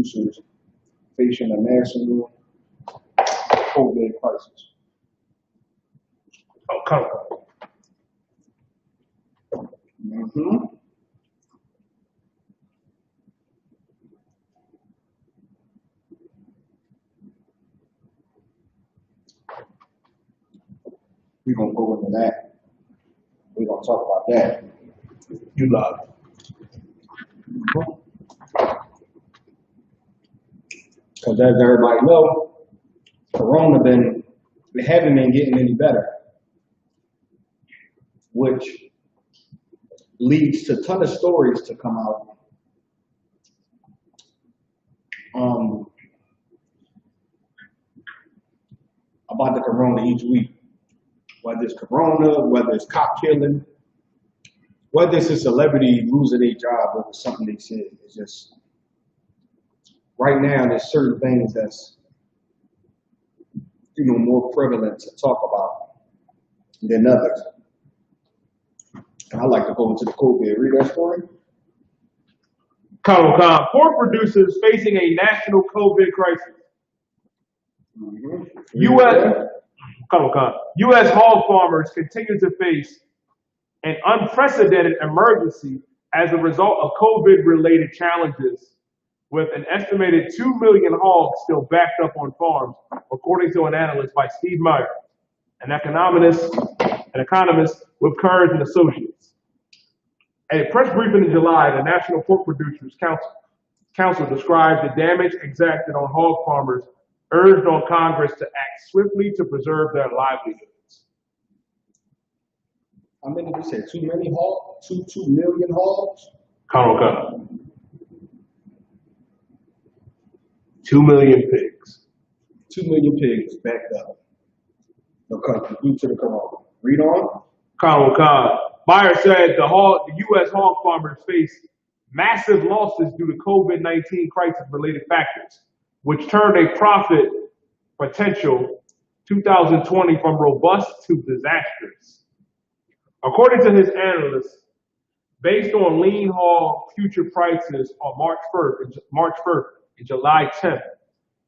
producers facing a national COVID crisis. Okay. Mm-hmm. We're going to go into that. We're going to talk about that. You love it. Because as everybody knows, Corona haven't been getting any better, which leads to a ton of stories to come out. About the Corona each week. Whether it's Corona, whether it's cop killing, whether it's a celebrity losing their job over something they said. It's just, right now, there's certain things that's, more prevalent to talk about than others. And I like to go into the COVID. Read that story. Pork producers facing a national COVID crisis. Mm-hmm. U.S. hog farmers continue to face an unprecedented emergency as a result of COVID-related challenges, with an estimated 2 million hogs still backed up on farms, according to an analyst by Steve Meyer, an economist with Kurz and Associates. At a press briefing in July, the National Pork Producers Council described the damage exacted on hog farmers, urged on Congress to act swiftly to preserve their livelihoods. How many did you say? 2 million hogs? 2 million hogs? 2 million pigs. 2 million pigs backed up. Okay, due to the corona. Read on. Meyer said the U.S. hog farmers face massive losses due to COVID-19 crisis-related factors, which turned a profit potential 2020 from robust to disastrous. According to his analysts, based on lean hog future prices on March 1st and July 10th,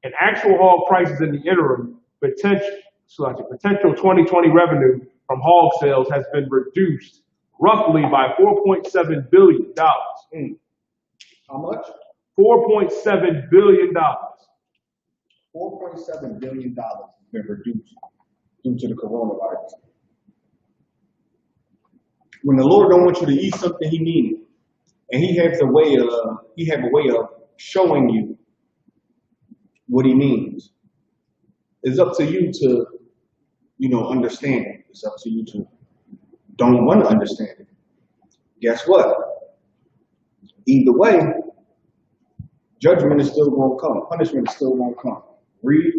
and actual hog prices in the interim, potential 2020 revenue from hog sales has been reduced roughly by $4.7 billion. How much? $4.7 billion. $4.7 billion has been reduced due to the coronavirus. When the Lord don't want you to eat something, He means it, and He has a way of showing you what He means. It's up to you to, understand it. It's up to you to don't want to understand it. Guess what? Either way, judgment is still going to come. Punishment is still going to come. Read.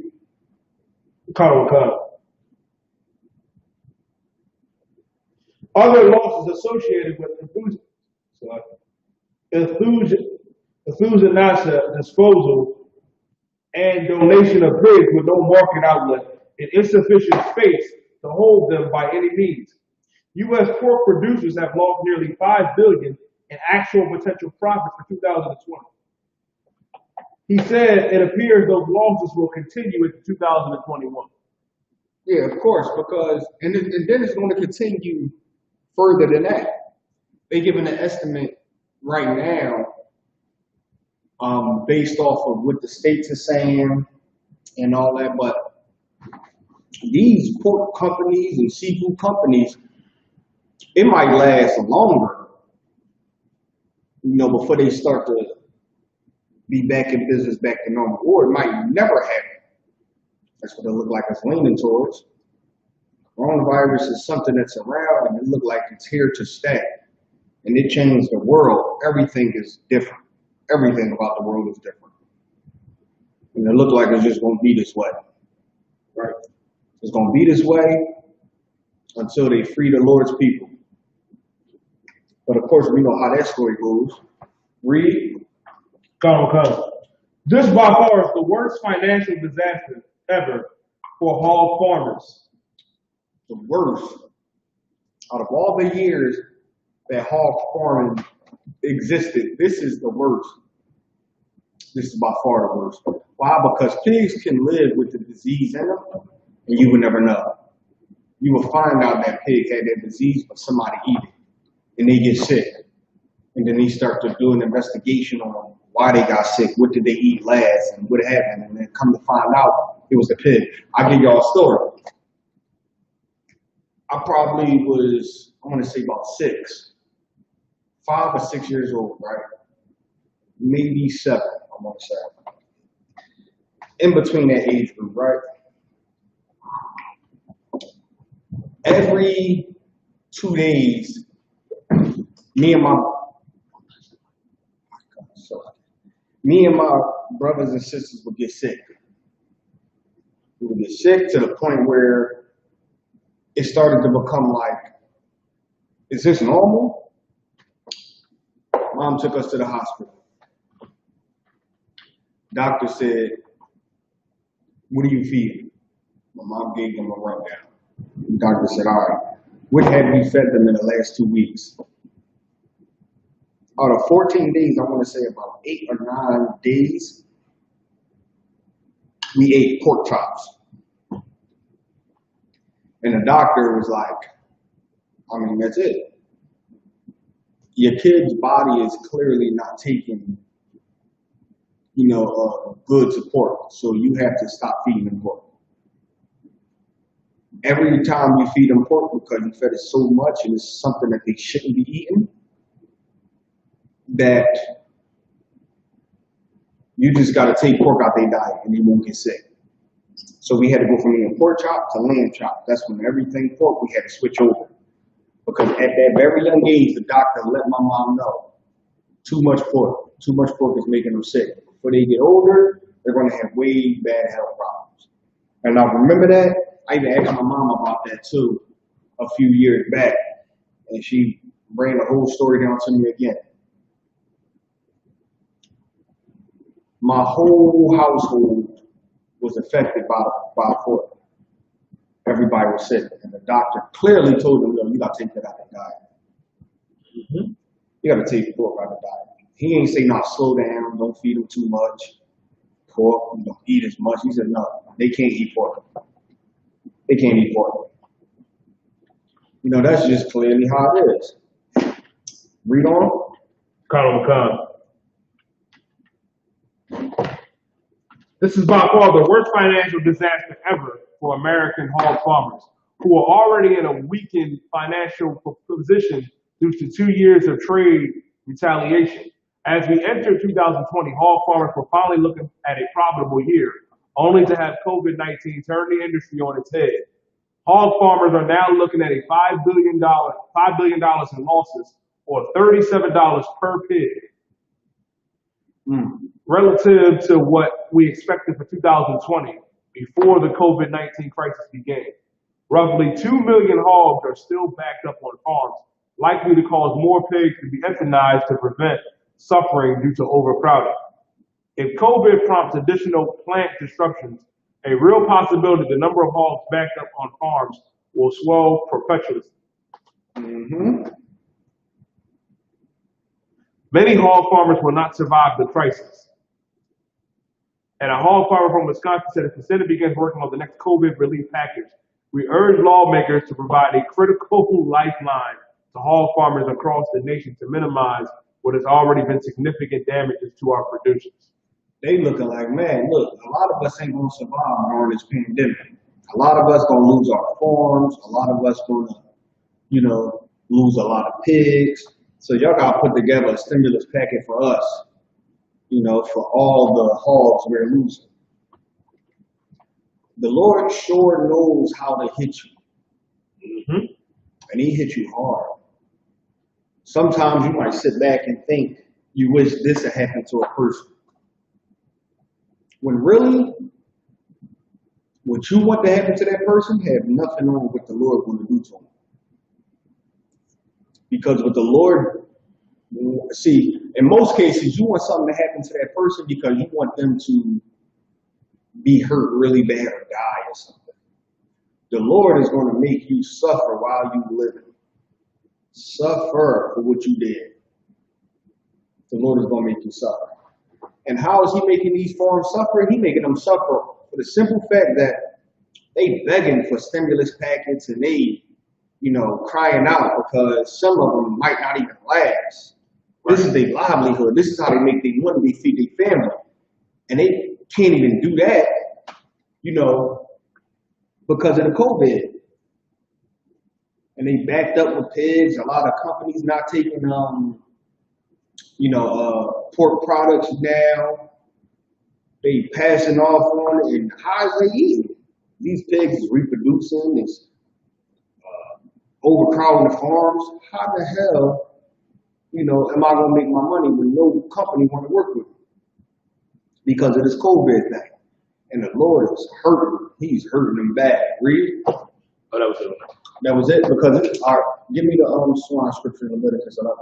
Other losses associated with euthanasia disposal and donation of pigs with no market outlet and insufficient space to hold them by any means. U.S. pork producers have lost nearly $5 billion in actual potential profit for 2020. He said it appears those losses will continue into 2021. Yeah, of course, because and then it's going to continue further than that. They're giving an estimate right now based off of what the states are saying and all that, but these pork companies and seafood companies, it might last longer, before they start to be back in business, back to normal, or it might never happen. That's what it look like it's leaning towards. Coronavirus is something that's around, and it look like it's here to stay. And it changed the world. Everything is different. Everything about the world is different. And it look like it's just going to be this way. Right? It's going to be this way until they free the Lord's people. But of course, we know how that story goes. Read. This by far is the worst financial disaster ever for hog farmers. The worst. Out of all the years that hog farming existed, this is the worst. This is by far the worst. Why? Because pigs can live with the disease in them, and you would never know. You will find out that pig had that disease, but somebody eat it, and they get sick. And then they start to do an investigation on why they got sick, what did they eat last, and what happened, and then come to find out it was the pig. I'll give y'all a story. I probably was, I want to say about 5 or 6 years old, right? Maybe 7, I want to say. In between that age group, right? Every 2 days, me and my brothers and sisters would get sick. We would get sick to the point where it started to become like, is this normal? Mom took us to the hospital. Doctor said, what do you feed? My mom gave them a rundown. The doctor said, all right, what have we fed them in the last 2 weeks? Out of 14 days, I want to say about 8 or 9 days, we ate pork chops. And the doctor was like, I mean, that's it. Your kid's body is clearly not taking, good support. So you have to stop feeding them pork. Every time you feed them pork, because you fed it so much and it's something that they shouldn't be eating, that you just got to take pork out their diet and you won't get sick. So we had to go from eating pork chop to lamb chop. That's when everything pork, we had to switch over. Because at that very young age, the doctor let my mom know, too much pork is making them sick. Before they get older, they're going to have way bad health problems. And I remember that. I even asked my mom about that too a few years back. And she ran the whole story down to me again. My whole household was affected by pork. Everybody was sick, and the doctor clearly told them, "Yo, you got to take that out of the diet. You got to take pork out of the diet." He ain't say, "No, slow down. Don't feed them too much pork. You don't eat as much." He said, "No, they can't eat pork. They can't eat pork." That's just clearly how it is. Read on. Colin. This is by far the worst financial disaster ever for American hog farmers, who are already in a weakened financial position due to 2 years of trade retaliation. As we enter 2020, hog farmers were finally looking at a profitable year, only to have COVID-19 turn the industry on its head. Hog farmers are now looking at a $5 billion in losses, or $37 per pig. Relative to what we expected for 2020 before the COVID-19 crisis began. Roughly 2 million hogs are still backed up on farms, likely to cause more pigs to be euthanized to prevent suffering due to overcrowding. If COVID prompts additional plant disruptions, a real possibility the number of hogs backed up on farms will swell perpetually. Many hog farmers will not survive the crisis. And a hog farmer from Wisconsin said, if the Senate begins working on the next COVID relief package, we urge lawmakers to provide a critical lifeline to hog farmers across the nation to minimize what has already been significant damages to our producers. They looking like, man, look, a lot of us ain't going to survive during this pandemic. A lot of us going to lose our farms. A lot of us going to, lose a lot of pigs. So y'all got to put together a stimulus packet for us. For all the hogs we're losing. The Lord sure knows how to hit you. And he hit you hard. Sometimes you might sit back and think you wish this had happened to a person. When really, what you want to happen to that person have nothing on what the Lord want to do to them. Because with the Lord, see, in most cases, you want something to happen to that person because you want them to be hurt really bad or die or something. The Lord is going to make you suffer while you living. Suffer for what you did. The Lord is going to make you suffer. And how is he making these farms suffer? He making them suffer for the simple fact that they begging for stimulus packets and they, crying out because some of them might not even last. This is their livelihood. This is how they make their money. They feed their family. And they can't even do that, because of the COVID. And they backed up with pigs. A lot of companies not taking, pork products now. They passing off on it. And how is they eating? These pigs is reproducing. It's overcrowding the farms. How the hell, am I going to make my money when no company want to work with me? Because of this COVID thing. And the Lord is hurting them. He's hurting them bad. Read. Oh, that was it. That was it? Because, all right, give me the swan scripture in Leviticus 11.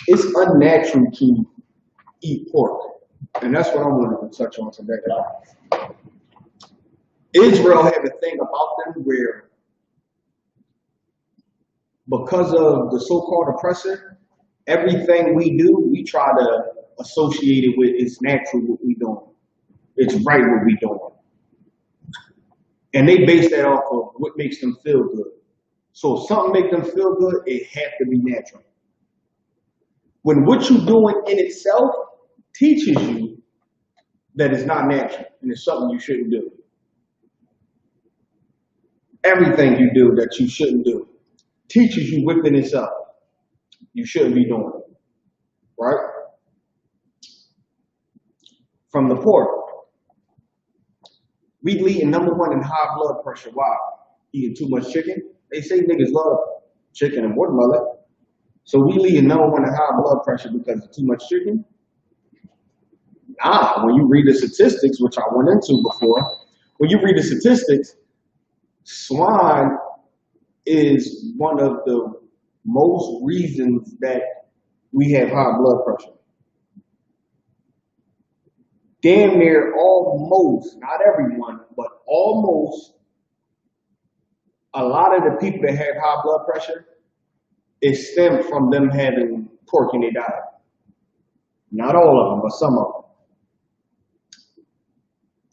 It's unnatural to eat pork. And that's what I wanted to touch on today. Israel had a thing about them where, because of the so-called oppressor, everything we do, we try to associate it with it's natural what we doing. It's right what we doing. And they base that off of what makes them feel good. So if something makes them feel good, it has to be natural. When what you're doing in itself teaches you that it's not natural and it's something you shouldn't do. Everything you do that you shouldn't do teaches you within itself you shouldn't be doing it. Right? From the pork. We leading number one in high blood pressure. Why? Eating too much chicken. They say niggas love chicken and watermelon. So we leading number one in high blood pressure because of too much chicken? Nah, when you read the statistics, which I went into before, when you read the statistics, swine is one of the most reasons that we have high blood pressure. Damn near almost, not everyone, but almost a lot of the people that have high blood pressure, it stemmed from them having pork in their diet. Not all of them, but some of them.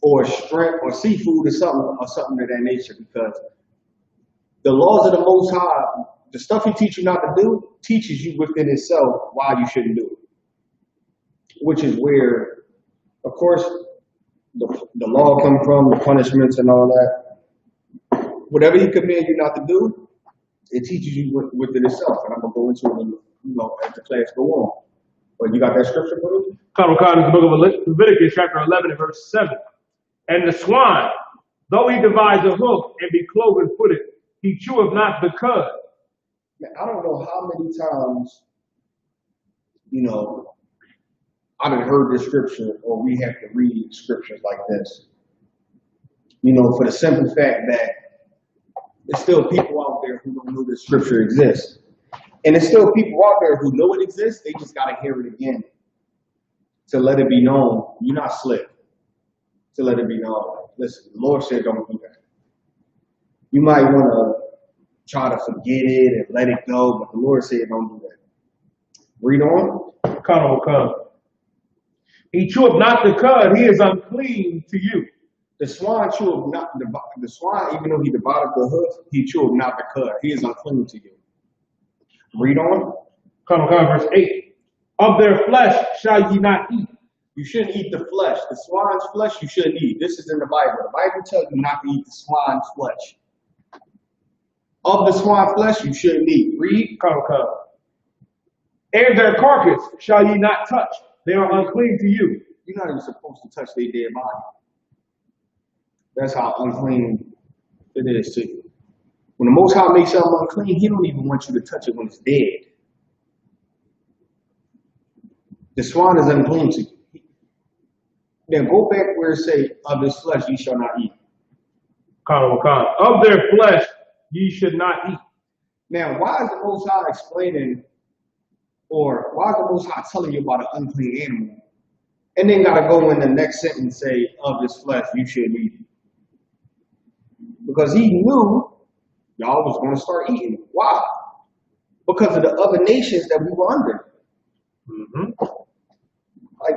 Or shrimp or seafood or something of that nature, because the laws of the Most High, the stuff he teaches you not to do, teaches you within itself why you shouldn't do it. Which is where, of course, the law comes from, the punishments and all that. Whatever he commands you not to do, it teaches you within itself. And I'm going to go into it, as the class go on. But you got that scripture for me? Common is the book of Leviticus, chapter 11 and verse 7. And the swine, though he divides a hoof and be cloven-footed, he cheweth not the cud. Man, I don't know how many times, I've heard this scripture, or we have to read scriptures like this. For the simple fact that there's still people out there who don't know this scripture exists. And there's still people out there who know it exists, they just got to hear it again to let it be known. You're not slick. To let it be known. Listen, the Lord said don't do that. You might want to try to forget it and let it go, but the Lord said don't do that. Read on. Come. He cheweth not the cud, he is unclean to you. The swine cheweth not the swine, even though he divided the hoof, he cheweth not the cud. He is unclean to you. Read on. Come, verse 8. Of their flesh shall ye not eat. You shouldn't eat the flesh. The swine's flesh you shouldn't eat. This is in the Bible. The Bible tells you not to eat the swine's flesh. Of the swine's flesh you shouldn't eat. Read. Come. And their carcass shall ye not touch. They are unclean to you. You're not even supposed to touch their dead body. That's how unclean it is to you. When the Most High makes something unclean, he don't even want you to touch it when it's dead. The swine is unclean to you. Now go back where it say, of his flesh ye shall not eat. Of their flesh ye should not eat. Now, why is the Most High explaining, or why is the Most High telling you about an unclean animal? And then got to go in the next sentence and say, of his flesh you shouldn't eat it. Because he knew y'all was going to start eating it. Why? Because of the other nations that we were under.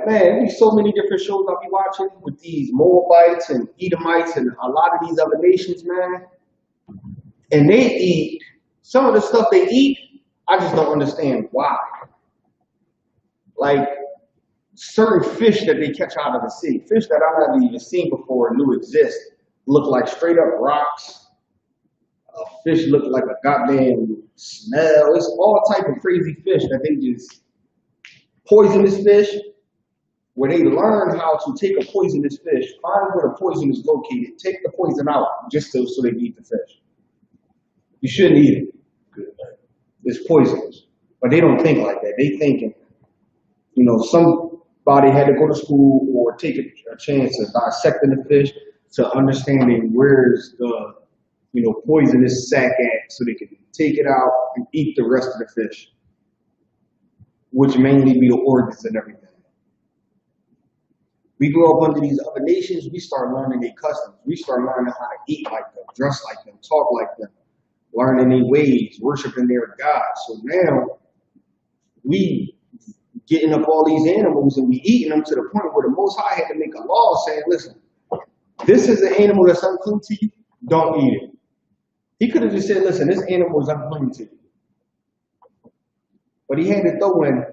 man, there's so many different shows I'll be watching with these Moabites and Edomites and a lot of these other nations, man. And they eat some of the stuff they eat. I just don't understand why. Like certain fish that they catch out of the sea, fish that I haven't even seen before and knew exist, look like straight up rocks. Fish look like a goddamn smell. It's all type of crazy fish that they just poisonous fish, where they learn how to take a poisonous fish, find where the poison is located, take the poison out just so they can eat the fish. You shouldn't eat it. It's poisonous. But they don't think like that. They thinking, somebody had to go to school or take a chance of dissecting the fish to understanding where's the, poisonous sac at so they can take it out and eat the rest of the fish, which mainly be the organs and everything. We grow up under these other nations, we start learning their customs. We start learning how to eat like them, dress like them, talk like them, learning their ways, worshiping their gods. So now we getting up all these animals and we eating them to the point where the Most High had to make a law saying, listen, this is an animal that's unclean to you, don't eat it. He could have just said, listen, this animal is unclean to you. But he had to throw in,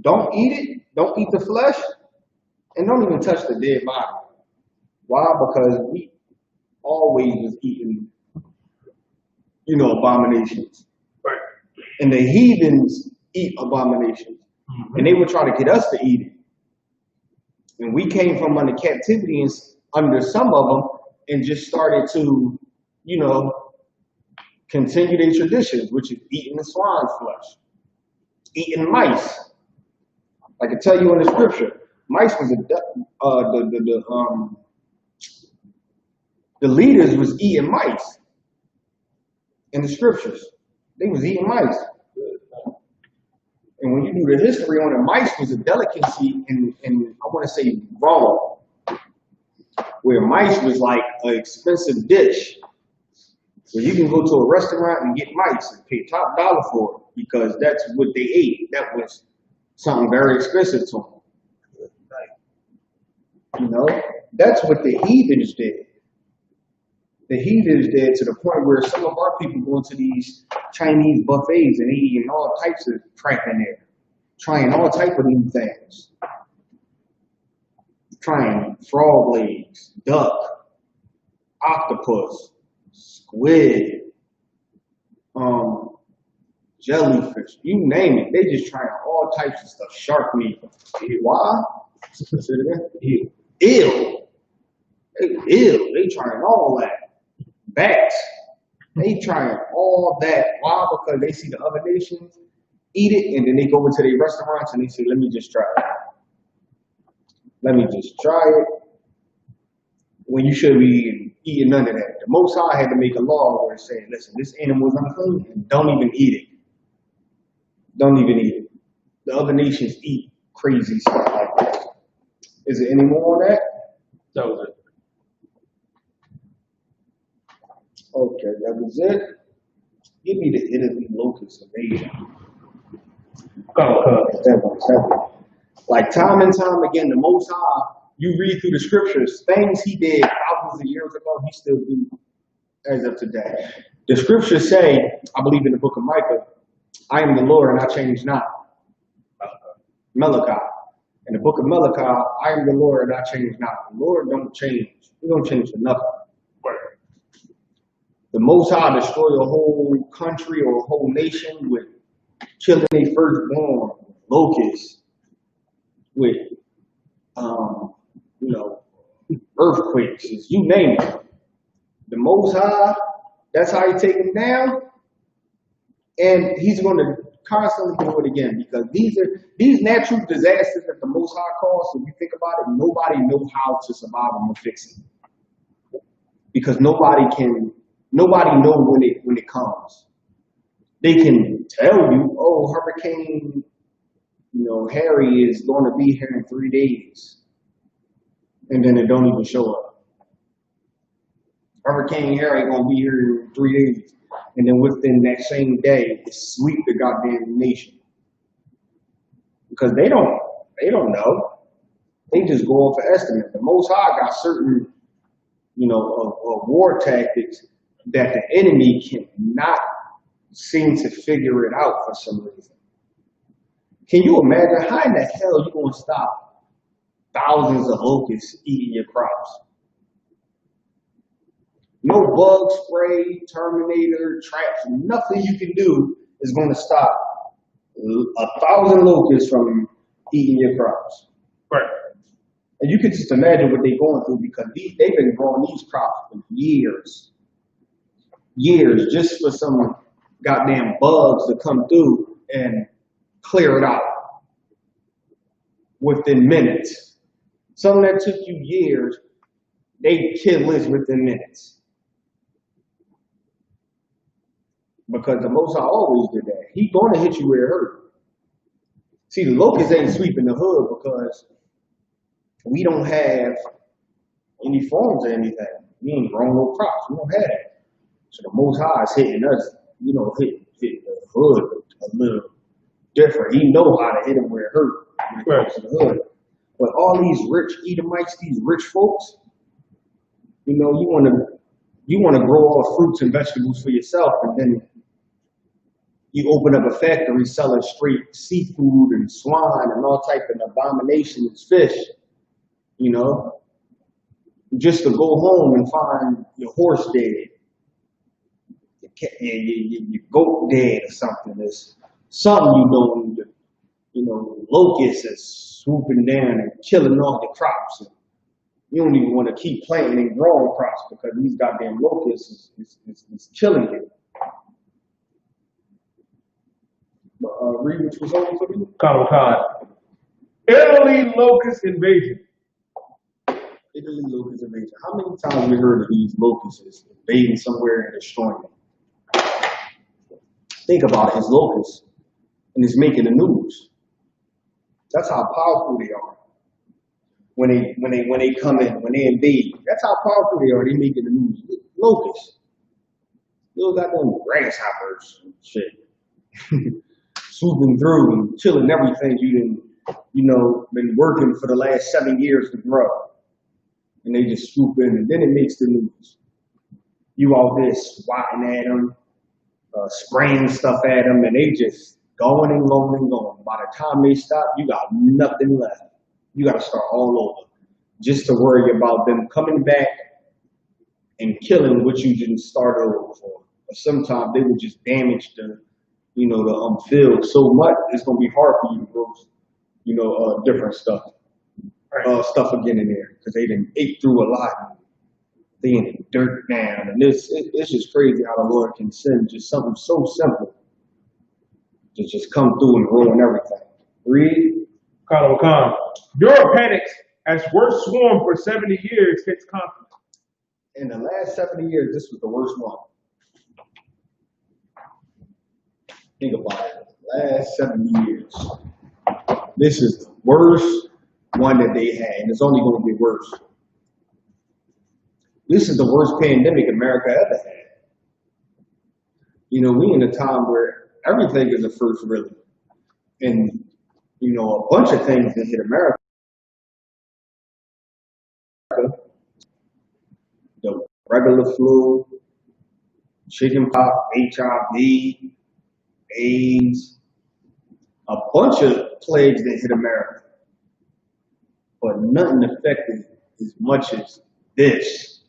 don't eat it, don't eat the flesh, and don't even touch the dead body. Why? Because we always was eating, abominations. Right. And the heathens eat abominations. Mm-hmm. And they would try to get us to eat it. And we came from under captivity and under some of them and just started to, continue their traditions, which is eating the swine's flesh, eating mice. I can tell you in the scripture, mice was the leaders was eating mice in the scriptures. They was eating mice. And when you do the history on it, mice was a delicacy in I want to say Rome, where mice was like an expensive dish. So you can go to a restaurant and get mice and pay top dollar for it because that's what they ate. That was something very expensive to them. That's what the heathens did. The heathens did to the point where some of our people go into these Chinese buffets and they eating all types of crap in there, trying all type of new things, trying frog legs, duck, octopus, squid, jellyfish, you name it. They just trying all types of stuff. Shark meat. Why? Ew. Ew. They trying all that. Bats. They trying all that. Why? Because they see the other nations eat it, and then they go into their restaurants and they say, let me just try it. Let me just try it. When you should be eating none of that. The Most High had to make a law where it said, listen, this animal is unclean, and don't even eat it. Don't even eat it. The other nations eat crazy stuff like that. Is there any more on that? That was it. Okay, that was it. Give me the Italy locust invasion. Like time and time again, the Most High, you read through the scriptures, things he did thousands of years ago, he still do as of today. The scriptures say, I believe in the book of Micah, I am the Lord and I change not. Malachi. In the book of Malachi, I am the Lord and I change not. The Lord don't change. He don't change for nothing. The Most High destroy a whole country or a whole nation with killing their firstborn, locusts, with earthquakes, you name it. The Most High, that's how he take them down, and he's going to constantly do it again because these natural disasters that the Most High calls. So if you think about it, nobody knows how to survive them or fix it because nobody knows when it comes. They can tell you, oh, Hurricane, Harry is going to be here in 3 days. And then it don't even show up. Hurricane Harry going to be here in 3 days. And then within that same day, it sweep the goddamn nation. Because they don't know. They just go off an estimate. The Most High got certain, war tactics that the enemy cannot seem to figure it out for some reason. Can you imagine how in the hell you gonna stop thousands of locusts eating your crops? No bug spray, terminator, traps, nothing you can do is going to stop 1,000 locusts from eating your crops. Right. And you can just imagine what they're going through because they've been growing these crops for years. Years, just for some goddamn bugs to come through and clear it out within minutes. Something that took you years, they kill this within minutes. Because the Most High always did that. He gonna hit you where it hurt. See, the locusts ain't sweeping the hood because we don't have any farms or anything. We ain't growing no crops. We don't have that. So the Most High is hitting us, hit the hood a little different. He know how to hit them where it hurt when it comes to the hood. But all these rich Edomites, these rich folks, you want to grow all the fruits and vegetables for yourself, and then you open up a factory selling straight seafood and swine and all type of abominations, fish, just to go home and find your horse dead, your goat dead or something. There's something locusts is swooping down and killing off the crops. And you don't even want to keep planting and growing crops because these goddamn locusts is killing you. Read what was over for me. Khan. Italy locust invasion. Italy locust invasion. How many times have we heard of these locusts invading somewhere and destroying it? Think about it, it's locusts, and it's making the news. That's how powerful they are. When they come in, when they invade, that's how powerful they are. They making the news. Locusts. You got them grasshoppers and shit. Swooping through and killing everything been working for the last 7 years to grow. And they just swoop in, and then it makes the news. You all there swatting at them, spraying stuff at them, and they just going and going and going. By the time they stop, you got nothing left. You got to start all over just to worry about them coming back and killing what you didn't start over for. But sometimes they would just damage the field so much, it's going to be hard for you to grow, different stuff. Stuff again in there because they done ate through a lot. They in the dirt now, and it's just crazy how the Lord can send just something so simple to just come through and ruin everything. Read. Khan. Europe panics as worst swarm for 70 years hits continent. In the last 70 years, this was the worst one. Think about it. Last 70 years, this is the worst one that they had, and it's only going to get worse. This is the worst pandemic America ever had. We in a time where everything is a first, really. And, a bunch of things that hit America. The regular flu, chickenpox, HIV, AIDS, a bunch of plagues that hit America. But nothing affected as much as this.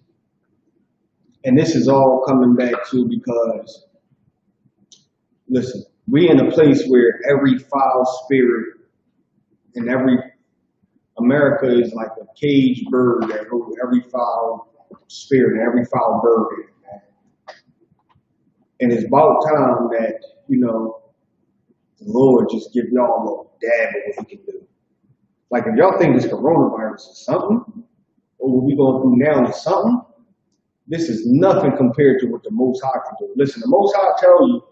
And this is all coming back to because, listen, we in a place where every foul spirit and America is like a caged bird that holds every foul spirit and every foul bird in it. And it's about time that, the Lord just give y'all a dab of what he can do. Like if y'all think this coronavirus is something, or what we going through now is something, this is nothing compared to what the Most High can do. Listen, the Most High tell you,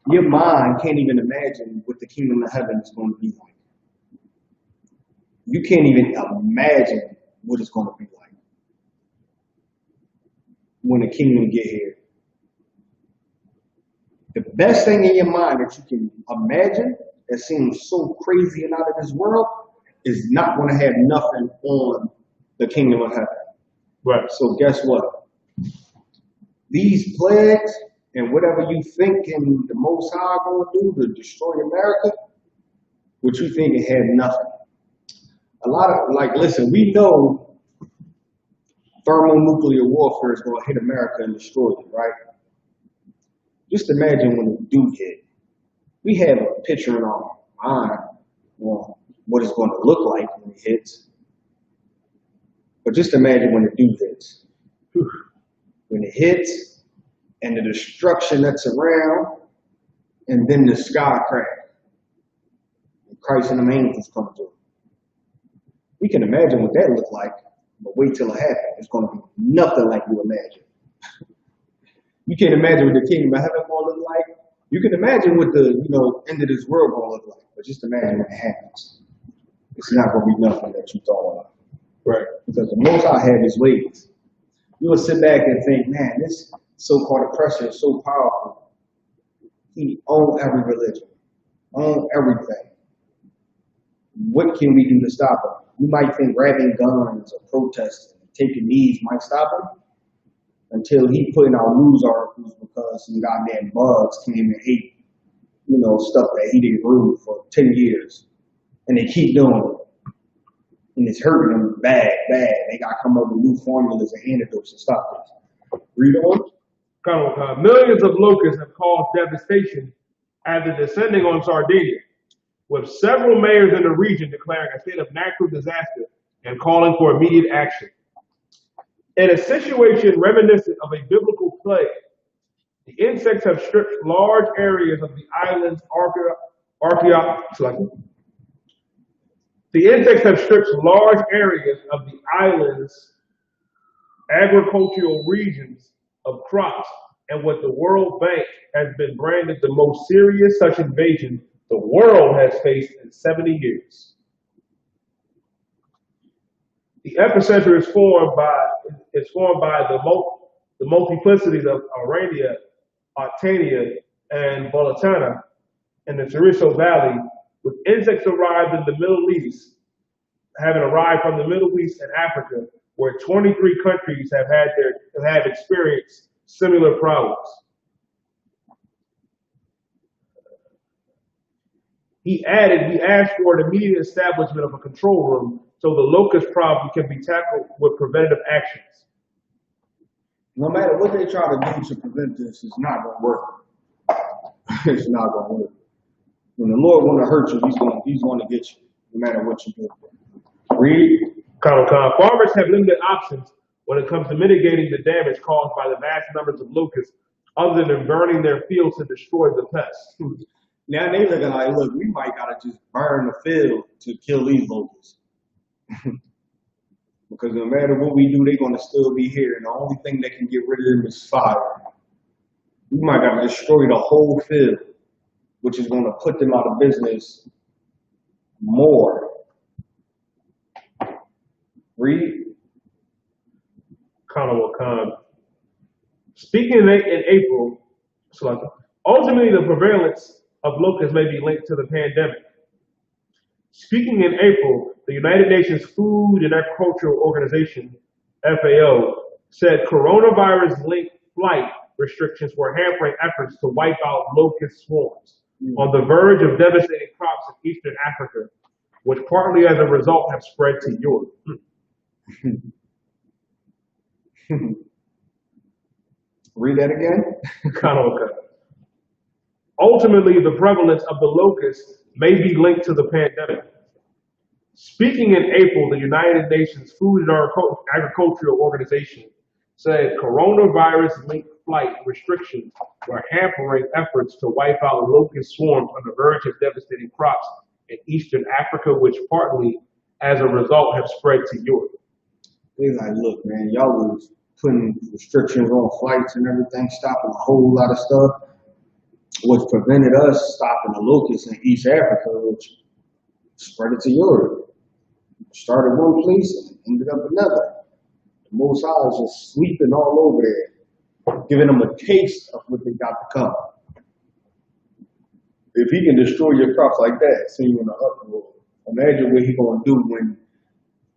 your mind can't even imagine what the kingdom of heaven is going to be like. You can't even imagine what it's going to be like when the kingdom get here. The best thing in your mind that you can imagine that seems so crazy and out of this world is not going to have nothing on the kingdom of heaven. Right. So guess what? These plagues and whatever you think and the Most High going to do to destroy America, what you think it had nothing. A lot of, like, listen, we know thermonuclear warfare is going to hit America and destroy it, right? Just imagine when it do hit. We have a picture in our mind on what it's going to look like when it hits. But just imagine when it do hits. When it hits and the destruction that's around, and then the sky cracks. And Christ and the angels come through. We can imagine what that looked like, but wait till it happens. It's going to be nothing like you imagine. You can't imagine what the kingdom of heaven going to look like. You can imagine what the end of this world going to look like, but just imagine when it happens. It's not going to be nothing that you thought of. Right. Because the Most High have his ways. You will sit back and think, man, this so-called oppression is so powerful. He owns every religion, owns everything. What can we do to stop him? You might think grabbing guns or protesting, taking knees might stop him until he put in our news articles because some goddamn bugs came and ate, stuff that he didn't grow for 10 years. And they keep doing it. And it's hurting them bad. They got to come up with new formulas and antidotes to stop this. Read on. Millions of locusts have caused devastation after descending on Sardinia, with several mayors in the region declaring a state of natural disaster and calling for immediate action. In a situation reminiscent of a biblical plague, the insects have stripped large areas of the island's agricultural regions of crops, and what the World Bank has been branded the most serious such invasion the world has faced in 70 years. The epicenter is formed by the multiplicities of Arania, Octania, and Bolitana in the Tariso Valley, with insects arrived in the Middle East, having arrived from the Middle East and Africa, where 23 countries have experienced similar problems. He added, we asked for an immediate establishment of a control room so the locust problem can be tackled with preventative actions. No matter what they try to do to prevent this, it's not going to work. It's not going to work. When the Lord want to hurt you, he's going to get you, no matter what you do. Read. Farmers have limited options when it comes to mitigating the damage caused by the vast numbers of locusts, other than burning their fields to destroy the pests. Now they looking like, look, we might gotta just burn the field to kill these locusts. Because no matter what we do, they're gonna still be here, and the only thing that can get rid of them is fire. We might gotta destroy the whole field, which is gonna put them out of business more. Read. Speaking in April, ultimately the prevalence of locusts may be linked to the pandemic. Speaking in April, the United Nations Food and Agricultural Organization, FAO, said coronavirus-linked flight restrictions were hampering efforts to wipe out locust swarms on the verge of devastating crops in eastern Africa, which partly as a result have spread to Europe. Read that again. Ultimately, the prevalence of the locust may be linked to the pandemic. Speaking in April, the United Nations Food and Agricultural Organization said coronavirus-linked flight restrictions were hampering efforts to wipe out locust swarms on the verge of devastating crops in eastern Africa, which partly, as a result, have spread to Europe. They like, look, man, y'all was putting restrictions on flights and everything, stopping a whole lot of stuff, which prevented us stopping the locusts in East Africa, which spread it to Europe. Started one place and ended up another. The Most High is just sweeping all over there, giving them a taste of what they got to come. If he can destroy your crops like that, send you in the uproar. Imagine what he gonna do when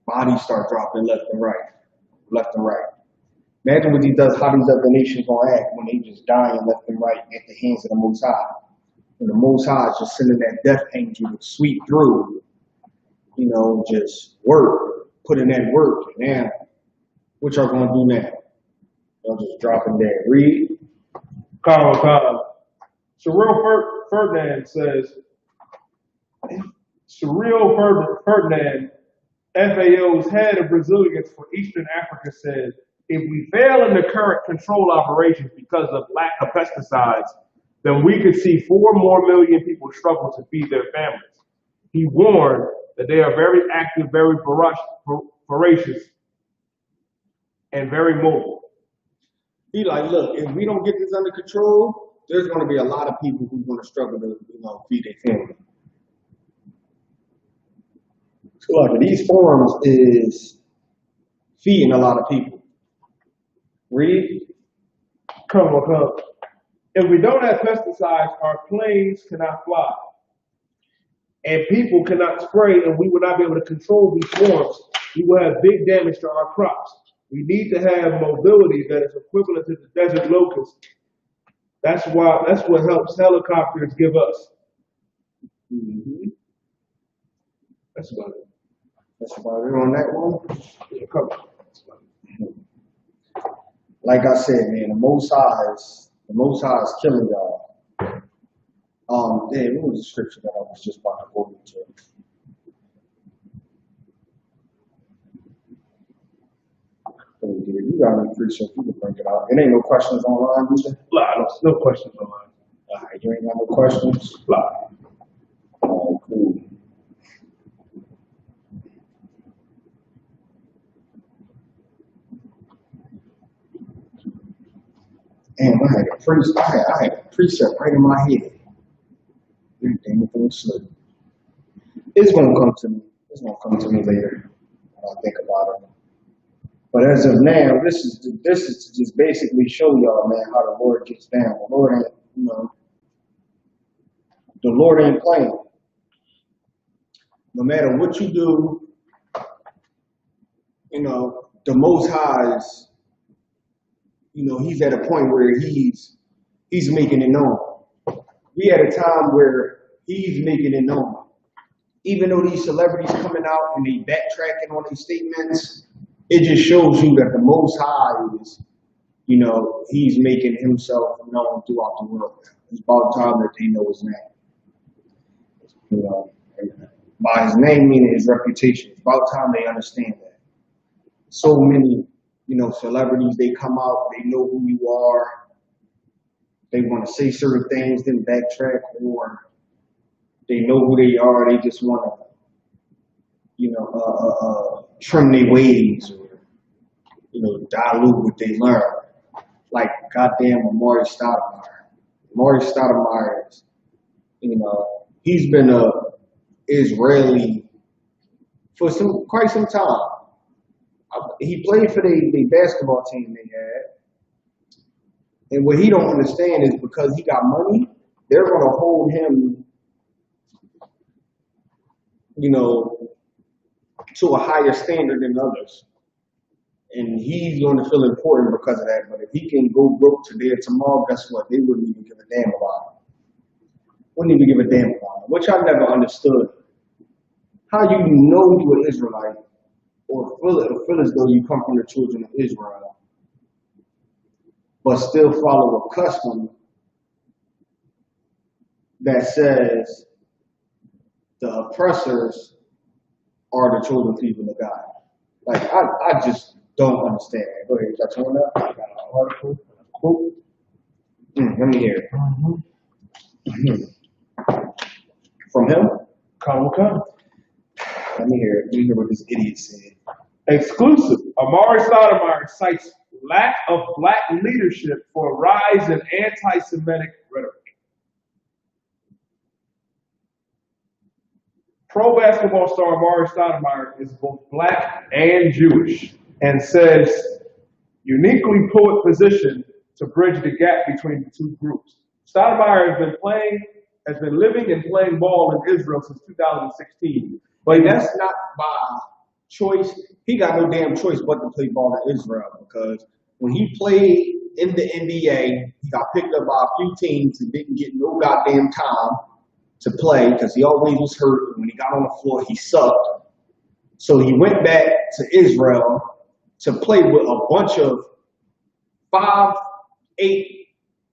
bodies start dropping left and right, left and right. Imagine what he does, how these other nations gonna act when they just dying left and right at the hands of the Most High. When the Most High is just sending that death angel to sweep through, just work, put in that work. Now, what y'all gonna do now? Y'all just dropping dead. Read. Carl. Cyril Ferdinand says, Cyril Ferdinand, FAO's head of resilience for Eastern Africa, said, if we fail in the current control operations because of lack of pesticides, then we could see 4 more million people struggle to feed their families. He warned that they are very active, very voracious, and very mobile. He like, look, if we don't get this under control, there's going to be a lot of people who's going to struggle to, feed their family. So like, these forums is feeding a lot of people. Read. Come. If we don't have pesticides, our planes cannot fly. And people cannot spray, and we will not be able to control these swarms. We will have big damage to our crops. We need to have mobility that is equivalent to the desert locust. That's what helps helicopters give us. Mm-hmm. That's about it. That's about it on that one. Yeah, come on. Like I said, man, the Most High is killing y'all. What was the scripture that I was just about to go into? You got any free stuff, you can bring it out. It ain't no questions online, either? No questions online. All right, you ain't got no questions? Blah. Oh, cool. Damn, I had a precept right in my head. Everything was slip. It's gonna come to me. It's gonna come to me later when I think about it. But as of now, this is to just basically show y'all, man, how the Lord gets down. The Lord ain't playing. No matter what you do, the Most High is, he's at a point where he's making it known. We at a time where he's making it known. Even though these celebrities coming out and they backtracking on these statements, it just shows you that the Most High is, he's making himself known throughout the world. It's about time that they know his name. By his name meaning his reputation. It's about time they understand that. So many, celebrities, they come out, they know who you are. They want to say certain things, then backtrack, or they know who they are. They just want to, trim their ways, or dilute what they learn. Like goddamn Amari Stoudemire. Amari Stoudemire is, he's been a Israeli for quite some time. He played for the basketball team they had. And what he don't understand is because he got money, they're going to hold him, to a higher standard than others. And he's going to feel important because of that. But if he can go broke today or tomorrow, guess what? They wouldn't even give a damn about him. Wouldn't even give a damn about him, which I never understood. How you know you're an Israelite or feel as though you come from the children of Israel, but still follow a custom that says the oppressors are the chosen people of God. Like, I just don't understand. Go ahead, touch on that. I got an article, a quote. Let me hear it. From him? Come. Let me hear it. Let me hear what this idiot said. Exclusive. Amari Stoudemire cites lack of black leadership for a rise in anti-Semitic rhetoric. Pro basketball star Amari Stoudemire is both black and Jewish, and says uniquely positioned to bridge the gap between the two groups. Stoudemire has been living and playing ball in Israel since 2016, And that's not by choice. He got no damn choice but to play ball in Israel because when he played in the NBA, he got picked up by a few teams and didn't get no goddamn time to play because he always was hurt. And when he got on the floor, he sucked. So he went back to Israel to play with a bunch of 5'8"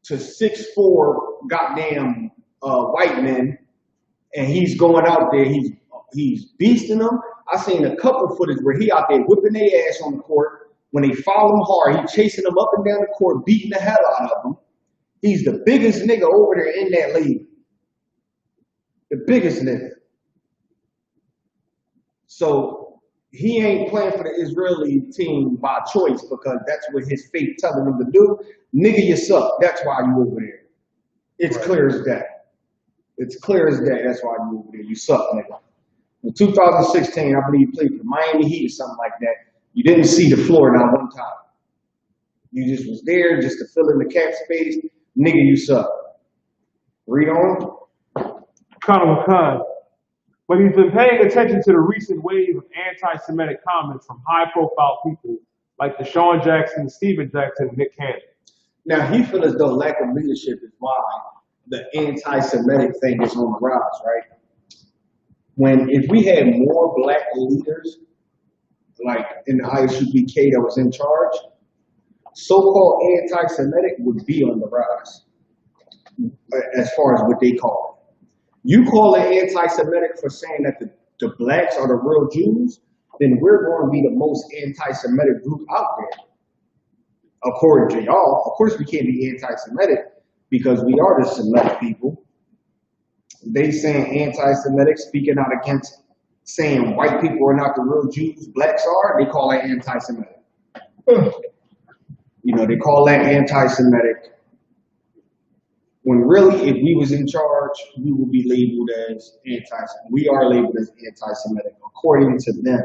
to 6'4" goddamn white men, and he's going out there. He's beasting them. I seen a couple footage where he out there whipping their ass on the court. When they foul him hard, he chasing them up and down the court, beating the hell out of them. He's the biggest nigga over there in that league. The biggest nigga. So he ain't playing for the Israeli team by choice because that's what his fate telling him to do. Nigga, you suck. That's why you over there. It's clear as that. It's clear as that. That's why you over there. You suck, nigga. In 2016, I believe you played for the Miami Heat or something like that. You didn't see the floor not one time. You just was there just to fill in the cap space. Nigga, you suck. Read on. Colonel Khan. But he's been paying attention to the recent wave of anti-Semitic comments from high-profile people like Deshaun Jackson, Steven Jackson, and Nick Cannon. Now, he feels as though lack of leadership is why the anti-Semitic thing is on the rise, right? If we had more black leaders, like in the ISUPK that was in charge, so-called anti-Semitic would be on the rise, as far as what they call it. You call it anti-Semitic for saying that the blacks are the real Jews, then we're going to be the most anti-Semitic group out there. According to y'all, of course we can't be anti-Semitic because we are the Semitic people. They saying anti-Semitic, speaking out against saying white people are not the real Jews, blacks are, they call that anti-Semitic. You know, they call that anti-Semitic. When really, if we was in charge, we would be labeled as anti-Semitic. We are labeled as anti-Semitic, according to them.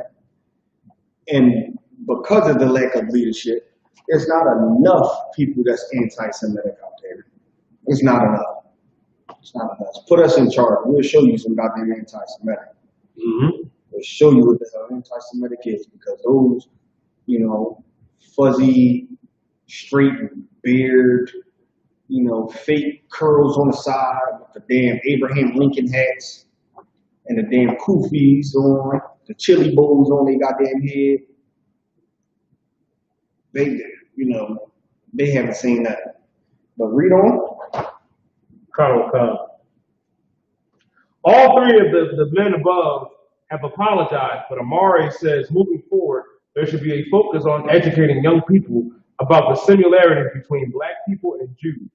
And because of the lack of leadership, there's not enough people that's anti-Semitic out there. It's not enough. It's not enough. Put us in charge. We'll show you some goddamn anti-Semitic. Mm-hmm. We'll show you what the hell anti-Semitic is because those, you know, fuzzy, straight beard, you know, fake curls on the side with the damn Abraham Lincoln hats and the damn kufis on, the chili bowls on their goddamn head. They, you know, they haven't seen that. But read on. Colonel Khan. All three of the men above have apologized, but Amari says moving forward, there should be a focus on educating young people about the similarities between black people and Jews.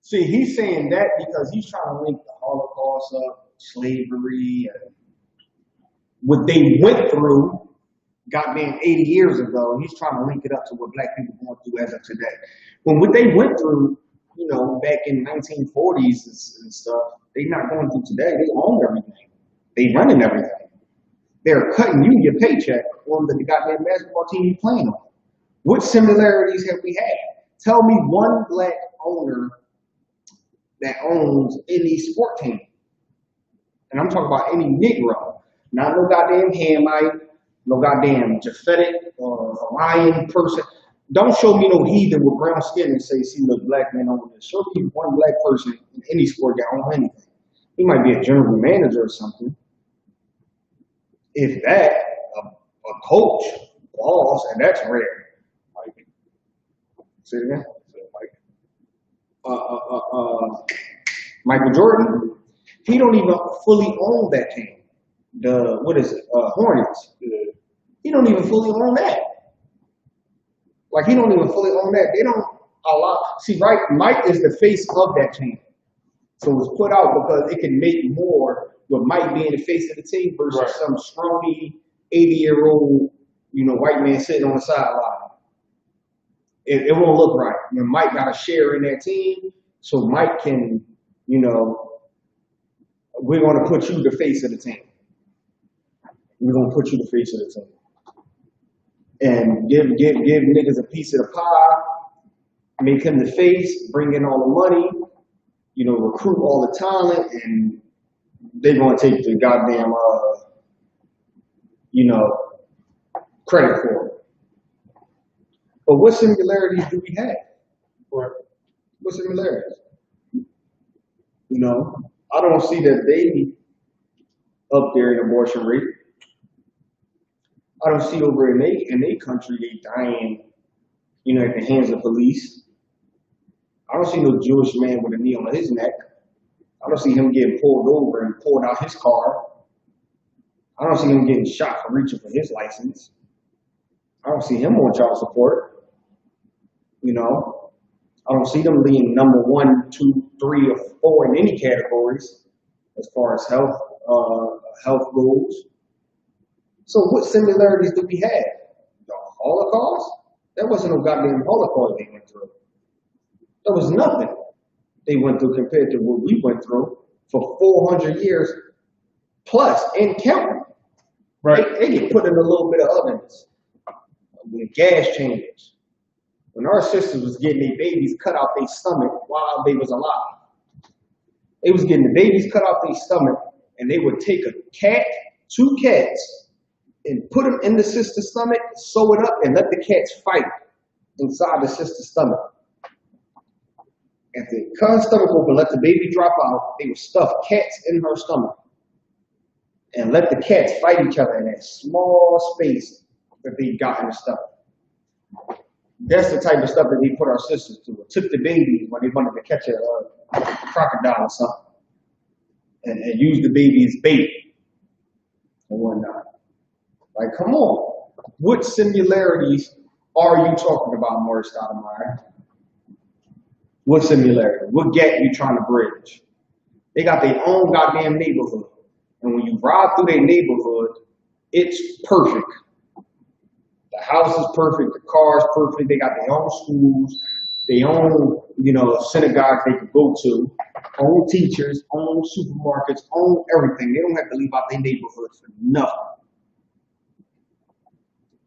See, he's saying that because he's trying to link the Holocaust up, slavery, and what they went through goddamn 80 years ago. He's trying to link it up to what black people going through as of today. When what they went through, you know, back in 1940s and stuff, they not going through today. They own everything. They running everything. They're cutting you your paycheck on the goddamn basketball team you playing on. What similarities have we had? Tell me one black owner that owns any sport team. And I'm talking about any Negro. Not no goddamn Hamite, no goddamn Japhetic or Hawaiian person. Don't show me no heathen with brown skin and say, see, look, black man own this. Show me one black person in any sport that owns anything. He might be a general manager or something. If that, a coach, boss, and that's rare. Like, say it again? Michael Jordan, he don't even fully own that team. Hornets. He don't even fully own that. Like, he don't even fully own that. They don't allow. See, right, Mike is the face of that team. So it was put out because it can make more with Mike being the face of the team versus some scrawny 80-year-old, you know, white man sitting on the sideline. It won't look right. When Mike got a share in that team, so Mike can, you know, we're going to put you the face of the team. We're going to put you the face of the team. And give niggas a piece of the pie, make him the face, bring in all the money, you know, recruit all the talent, and they're going to take the goddamn you know, credit for it. But what similarities do we have? What similarities? You know, I don't see that baby up there in abortion rate. I don't see over in they country they dying, you know, at the hands of police. I don't see no Jewish man with a knee on his neck. I don't see him getting pulled over and pulled out his car. I don't see him getting shot for reaching for his license. I don't see him on child support. You know, I don't see them being number 1, 2, 3, or 4 in any categories as far as health goes. So what similarities do we have? The Holocaust? That wasn't no goddamn Holocaust they went through. There was nothing they went through compared to what we went through for 400 years plus and counting. Right. They get put in a little bit of ovens with gas chambers. When our sisters was getting their babies cut out their stomach while they was alive. They was getting the babies cut out their stomach, and they would take a cat, 2 cats, and put them in the sister's stomach, sew it up, and let the cats fight inside the sister's stomach. If they cut her stomach open, let the baby drop out, they would stuff cats in her stomach and let the cats fight each other in that small space that they got in the stomach. That's the type of stuff that they put our sisters through. It took the babies when they wanted to catch a crocodile or something and use the baby as bait and whatnot. Like, come on. What similarities are you talking about, Maurice Stoudemire? What similarity? What gap you trying to bridge? They got their own goddamn neighborhood. And when you ride through their neighborhood, it's perfect. The house is perfect, the car is perfect, they got their own schools, their own, you know, synagogues they can go to, own teachers, own supermarkets, own everything. They don't have to leave out their neighborhood for nothing.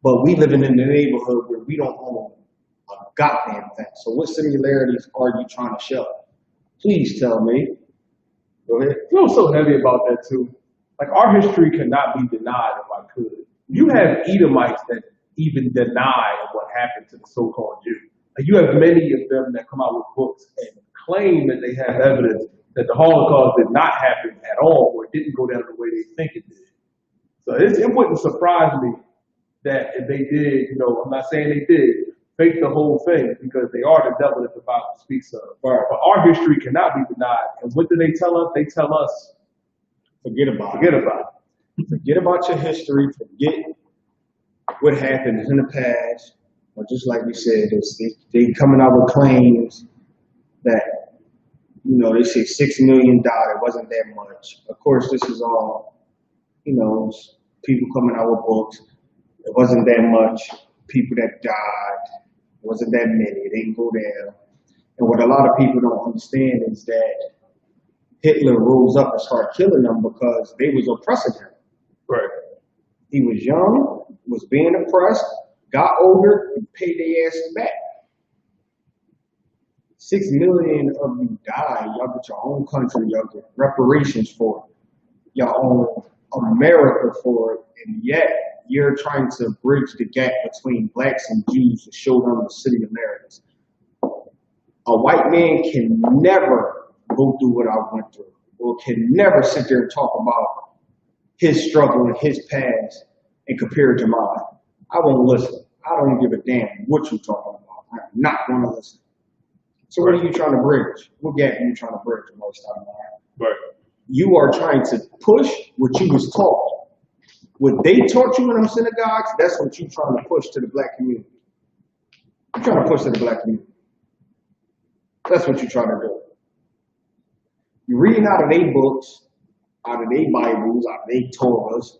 But we living in the neighborhood where we don't own a goddamn thing. So what similarities are you trying to show? Please tell me. Go ahead. I feel so heavy about that too. Like, our history cannot be denied if I could. You have Edomites that even deny what happened to the so-called Jew. Like, you have many of them that come out with books and claim that they have evidence that the Holocaust did not happen at all, or it didn't go down the way they think it did. So it wouldn't surprise me that if they did, you know, I'm not saying they did, fake the whole thing, because they are the devil that the Bible speaks of. Right. But our history cannot be denied. And what do they tell us? They tell us, Forget about forget about it. Forget about your history. Forget what happened in the past. Or just like we said, they coming out with claims that, you know, they say 6 million died. It wasn't that much. Of course, this is all, you know, people coming out with books. It wasn't that much people that died. It wasn't that many. It didn't go down. And what a lot of people don't understand is that Hitler rose up and started killing them because they was oppressing him. Right. He was young, was being oppressed, got older, and paid their ass back. 6 million of you died. Y'all get your own country. Y'all get reparations for it. Y'all own America for it. And yet, you're trying to bridge the gap between blacks and Jews to show them the city Americans. A white man can never go through what I went through, or can never sit there and talk about his struggle and his past and compare it to mine. I won't listen. I don't give a damn what you're talking about. I'm not going to listen. So what are you trying to bridge? What gap are you trying to bridge most of the time? Right. You are trying to push what you was taught. What they taught you in them synagogues, that's what you're trying to push to the black community. You're trying to push to the black community. That's what you're trying to do. You're reading out of their books, out of their Bibles, out of their Torahs,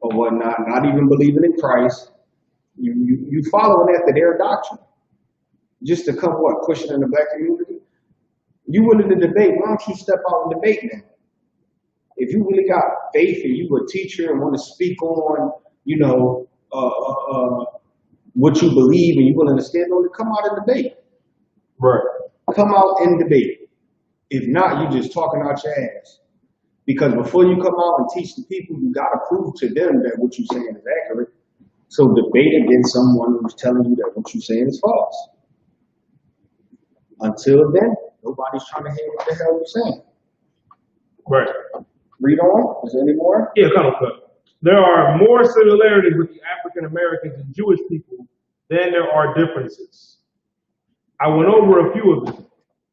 or whatnot, not even believing in Christ. You following after their doctrine. Just to come, what, pushing in the black community? You willing to debate, why don't you step out and debate then? If you really got faith and you a teacher and want to speak on, you know, what you believe and you willing to stand on it, come out and debate. Right. Come out and debate. If not, you just talking out your ass. Because before you come out and teach the people, you got to prove to them that what you're saying is accurate. So debate against someone who's telling you that what you're saying is false. Until then, nobody's trying to hear what the hell you're saying. Right. Read on. Is there any more? Yeah, kind of cut. There are more similarities with the African Americans and Jewish people than there are differences. I went over a few of them.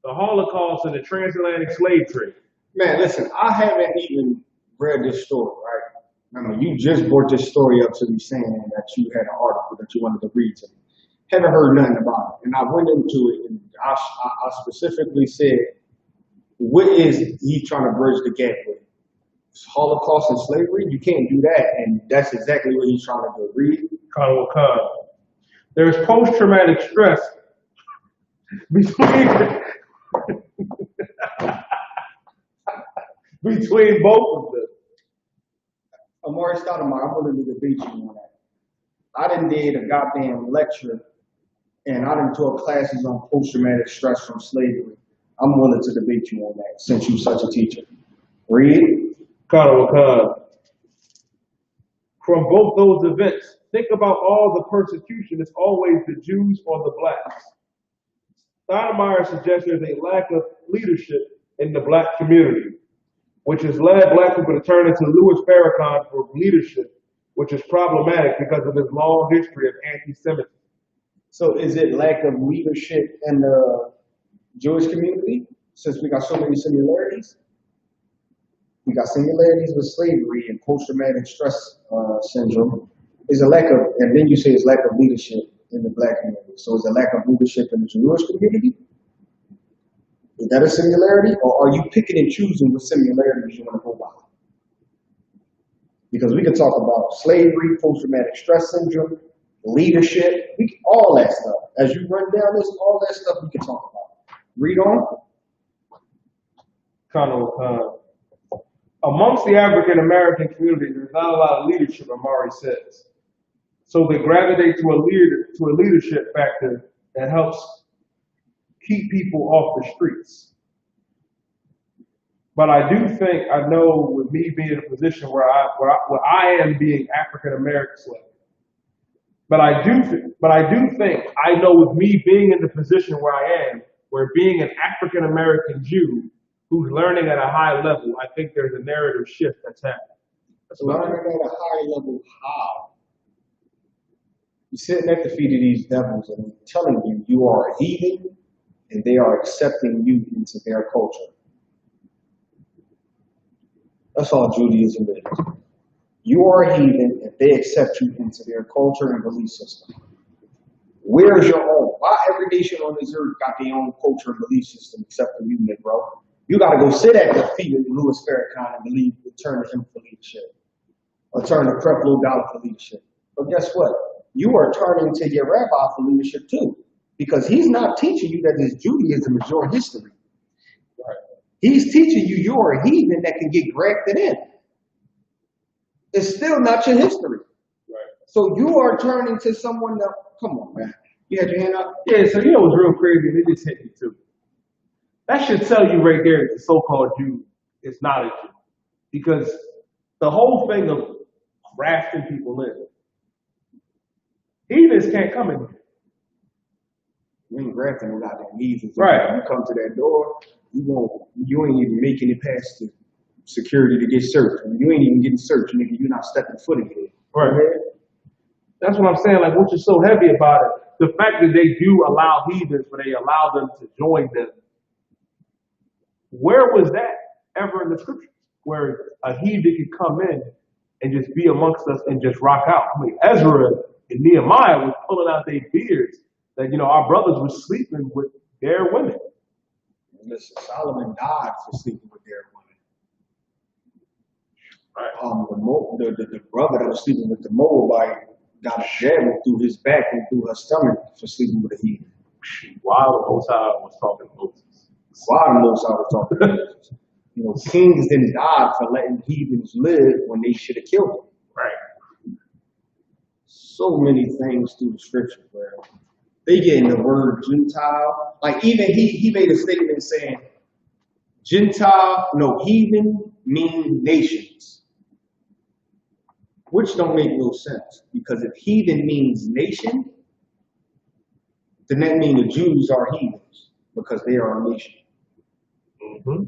The Holocaust and the transatlantic slave trade. Man, listen, I haven't even read this story, right? I know you just brought this story up to me saying that you had an article that you wanted to read to me. Haven't heard nothing about it. And I went into it and I specifically said, what is he trying to bridge the gap with? Holocaust and slavery? You can't do that. And that's exactly what he's trying to do. Read. There's post-traumatic stress between both of them. Amari Stoudemire, I'm willing to debate you on that. I done did a goddamn lecture and I done taught classes on post-traumatic stress from slavery. I'm willing to debate you on that since you're such a teacher. Read. From both those events, think about all the persecution. It's always the Jews or the blacks. Stoudemire suggests there's a lack of leadership in the black community, which has led black people to turn into Louis Farrakhan for leadership, which is problematic because of his long history of anti-Semitism. So is it lack of leadership in the Jewish community, since we got so many similarities? We got similarities with slavery and post-traumatic stress syndrome. Is a lack of, and then you say it's lack of leadership in the black community. So is a lack of leadership in the Jewish community? Is that a similarity, or are you picking and choosing what similarities you want to go by? Because we can talk about slavery, post-traumatic stress syndrome, leadership, all that stuff. As you run down this, all that stuff we can talk about. Read on. Amongst the African American community, there's not a lot of leadership, Amari says. So they gravitate to a leadership factor that helps keep people off the streets. But I do think, I know with me being in a position where I am being African American slave. But I do think, I know with me being in the position where I am, where being an African American Jew who's learning at a high level, I think there's a narrative shift that's happening. Learning at a high level, how? You're sitting at the feet of these devils and they're telling you you are a heathen and they are accepting you into their culture. That's all Judaism is. You are a heathen and they accept you into their culture and belief system. Where's your own? Why every nation on this earth got their own culture and belief system except for you, bro? You got to go sit at the feet of Louis Farrakhan and believe, turn to him for leadership. Or turn to Creflo Dollar for leadership. But guess what? You are turning to your rabbi for leadership too. Because he's not teaching you that this Judaism is your history. Right. He's teaching you you're a heathen that can get grafted in. It's still not your history. Right. So you are turning to someone that, come on, man. You had your hand up? Yeah, so you know what's real crazy? They just hit me too. That should tell you right there that the so-called Jew is not a Jew. Because the whole thing of grafting people in, heathens can't come in here. You ain't grafting without that heathens. Right. You come to that door, you ain't even making it past the security to get searched. I mean, you ain't even getting searched, nigga. You're not stepping foot in here. Right. That's what I'm saying. Like, what's just so heavy about it? The fact that they do allow heathens, but they allow them to join them. Where was that ever in the scriptures? Where a heathen could come in and just be amongst us and just rock out. I mean, Ezra and Nehemiah was pulling out their beards that, our brothers were sleeping with their women. Listen, Solomon died for sleeping with their women. Right. The brother that was sleeping with the Moabite got a javelin through his back and through her stomach for sleeping with a heathen. While the Most High was talking to Moses. While the Most High was talking to Moses. Kings didn't die for letting heathens live when they should have killed them. Right. So many things through the scripture where they get in the word Gentile. Like even he made a statement saying, Gentile, no, heathen, mean nations, which don't make no sense. Because if heathen means nation, then that means the Jews are heathens because they are a nation. Mm-hmm.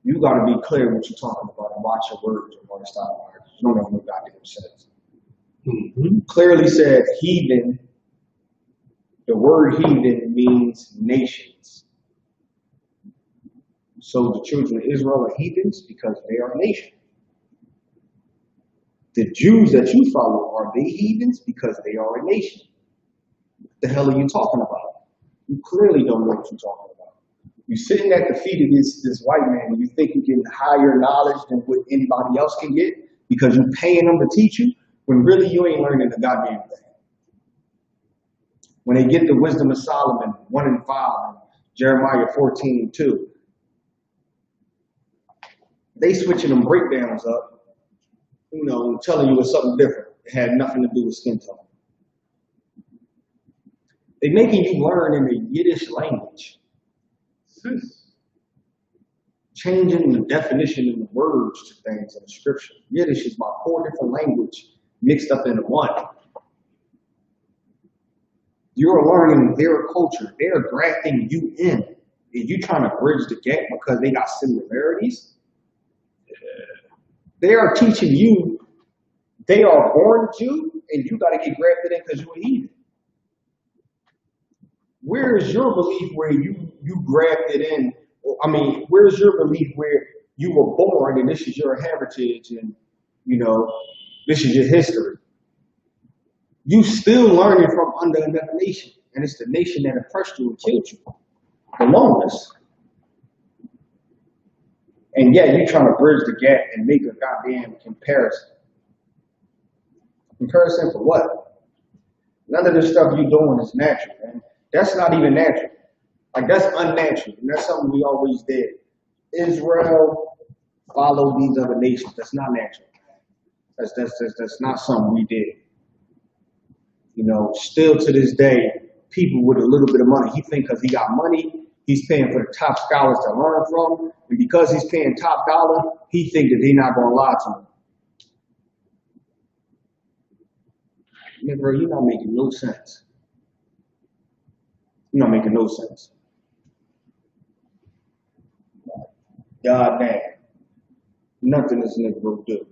You got to be clear what you're talking about and watch your words or what stop. You don't have no goddamn sense. Mm-hmm. Clearly said heathen. The word heathen means nations. So the children of Israel are heathens because they are a nation. The Jews that you follow, are they heathens because they are a nation? What the hell are you talking about? You clearly don't know what you're talking about. You're sitting at the feet of this white man and you think you get higher knowledge than what anybody else can get because you're paying them to teach you, when really you ain't learning a goddamn thing. When they get the wisdom of Solomon 1 and 5, and Jeremiah 14:2, they switching them breakdowns up, telling you it's something different. It had nothing to do with skin tone. They're making you learn in the Yiddish language. Changing the definition and the words to things in the scripture. Yiddish is about 4 different languages mixed up into one. You're learning their culture. They're grafting you in. And you trying to bridge the gap because they got similarities. They are teaching you they are born Jew and you got to get grafted in because you're a heathen. Where is your belief where you grafted in? I mean, where's your belief where you were born and this is your heritage and, this is your history? You still learning from under another nation. And it's the nation that oppressed you and killed you the longest. And yet you're trying to bridge the gap and make a goddamn comparison. Comparison for what? None of the stuff you're doing is natural, man. That's not even natural. Like, that's unnatural. And that's something we always did. Israel followed these other nations. That's not natural. That's not something we did. Still to this day, people with a little bit of money, he think because he got money, he's paying for the top scholars to learn from. And because he's paying top dollar, he think that they're not going to lie to him. Man, bro, you're not making no sense. You're not making no sense. God damn. Nothing this nigga will do.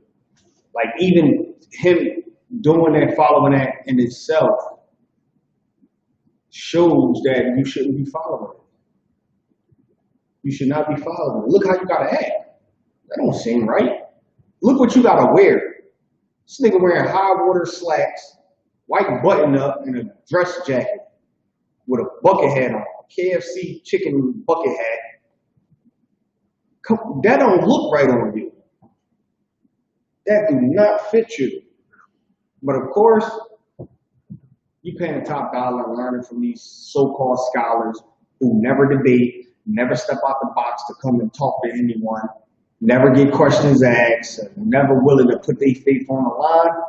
Like, even him doing that, following that in itself shows that you shouldn't be following it. You should not be following it. Look how you gotta act. That don't seem right. Look what you gotta wear. This nigga wearing high water slacks, white button up, and a dress jacket with a bucket hat on, KFC chicken bucket hat. That don't look right on you. That do not fit you. But of course, you paying top dollar and learning from these so-called scholars who never debate, never step out the box to come and talk to anyone, never get questions asked, never willing to put their faith on the line,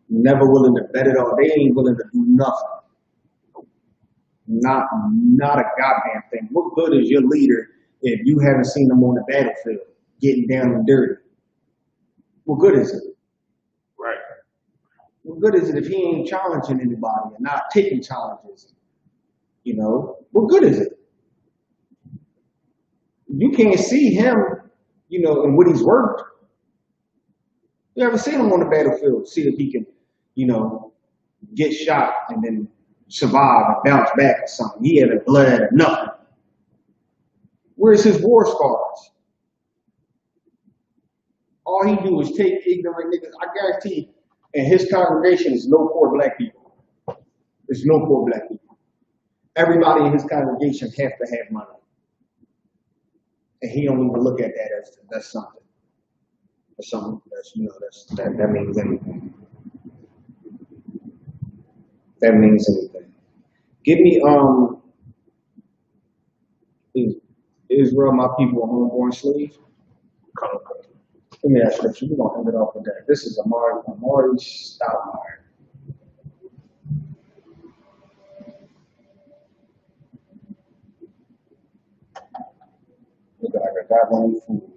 never willing to bet it all. They ain't willing to do nothing. Not a goddamn thing. What good is your leader if you haven't seen him on the battlefield getting down and dirty? What good is it? Right. What good is it if he ain't challenging anybody and not taking challenges? What good is it? You can't see him, and what he's worked. You ever seen him on the battlefield? See if he can, get shot and then survive and bounce back or something. He haven't bled or nothing. Where's his war scars? All he do is take ignorant niggas. I guarantee in his congregation is no poor black people. There's no poor black people. Everybody in his congregation has to have money. And he don't even look at that as that's something. That's something that means anything. That means anything. Give me Israel, my people, a homeborn slave. Give me that scripture. We're gonna end it off with that. This is Amari Stoudemire. Look like a goddamn fool.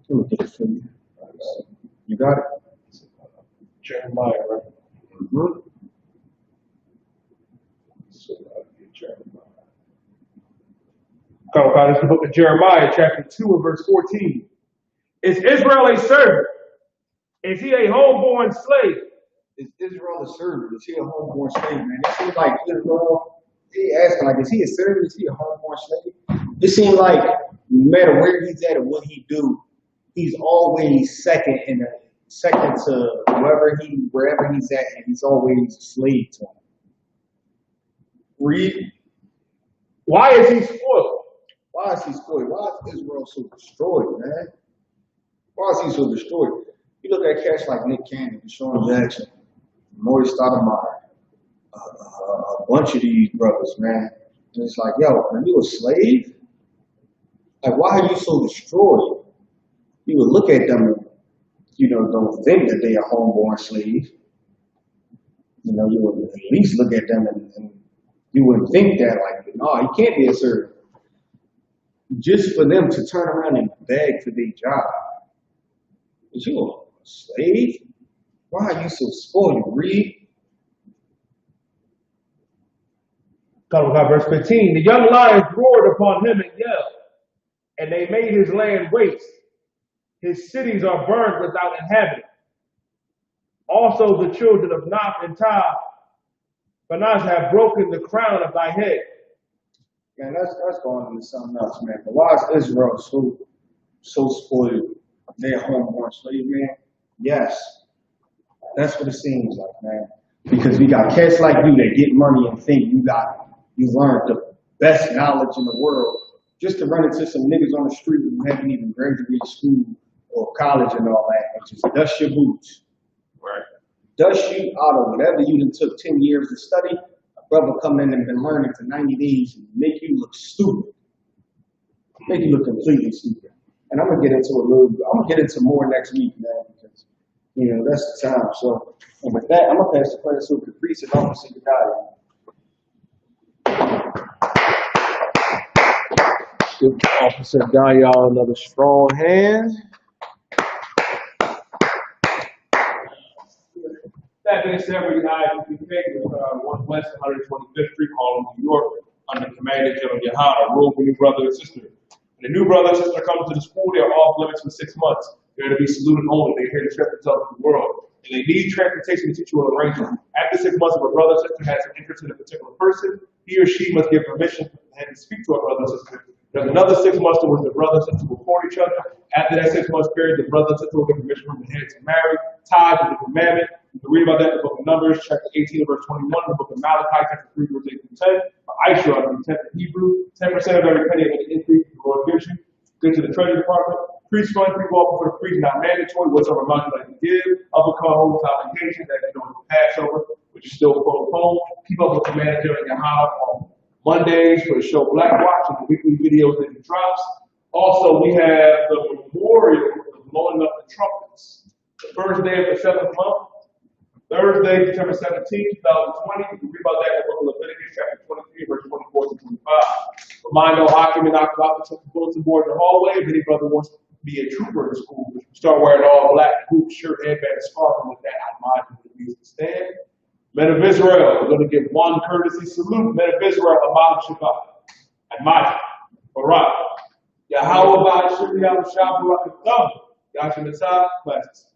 Let me get it for you. You got it? Jeremiah, right? Mm-hmm. Come on, it's the book of Jeremiah, chapter 2 and verse 14. Is Israel a servant? Is he a homeborn slave? Is Israel a servant? Is he a homeborn slave, man? It seems like Israel, he asking, like, is he a servant? Is he a homeborn slave? It seems like no matter where he's at or what he do, he's always second to wherever he's at, and he's always a slave to him. Read. Why is he spoiled? Why is he spoiled? Why is Israel so destroyed, man? Why is he so destroyed? You look at cats like Nick Cannon, Deshaun Jackson, Maurice Stoudemire, a bunch of these brothers, man. And it's like, yo, are you a slave? Like, why are you so destroyed? You would look at them and, don't think that they are homeborn slaves. You would at least look at them and you wouldn't think that, like, no, he can't be a servant. Just for them to turn around and beg for their job. Is you a slave? Why are you so spoiled? Read. Talking about verse 15. The young lions roared upon him and yelled, and they made his land waste. His cities are burned without inhabitant. Also the children of Naph and Phanas have broken the crown of thy head. Man, that's going into something else, man. But why is Israel so spoiled? They're homeborn slave, man. Yes, that's what it seems like, man. Because we got cats like you that get money and think you learned the best knowledge in the world just to run into some niggas on the street who haven't even graduated school or college and all that, and just dust your boots. Right. Dust you out of whatever you done took 10 years to study. A brother come in and been learning for 90 days and make you look stupid. Make you look completely stupid. And I'm gonna get into more next week, man, because that's the time. So, and with that, I'm gonna pass the class over to the priest and Officer Gaia. Give Officer Gaia another strong hand. That being said, we have one West 125th Street, Harlem, New York, under command of General Yahana, rule for new brother and sister. When a new brother and sister comes to the school, they are off limits for 6 months. They're to be saluted only. They hear the shepherds of the world. And they need transportation to teach you an arrangement. After 6 months, if a brother or sister has an interest in a particular person, he or she must give permission and speak to a brother or sister. There's another 6 months to which the brother and sister will court each other. After that 6 months period, the brother and sister will get permission from the head to marry, tied to the commandment. You can read about that in the book of Numbers, chapter 18, verse 21, the book of Malachi, chapter 3, verse 8 through 10, Aisha, the 10th of Hebrew, 10% of every penny of any increase the Lord gives you. Go to the Treasury Department. Priest fund, people offer for the priest, not mandatory. Whatsoever amount you like to give, uppercut home with obligation, that you know, Passover, which is still quote home. Keep up with the manager in your house on Mondays for the show Black Watch and the weekly videos that he drops. Also, we have the memorial of blowing up the trumpets. The first day of the 7th month, Thursday, September 17, 2020. You can read about that in the book of Leviticus, chapter 23, verse 24 to 25. Remind all occupant not to the bulletin board in the hallway. If any brother wants to be a trooper in the school, start wearing all black, boot, shirt, headband, scarf, and with that, I advise you to please stand. Men of Israel, we're going to give one courtesy salute. Men of Israel, Ahmad Shabbat. Ahmad, Barak. Yahweh, Barak, Shabbat, Barak, Yahweh, Barak, classes.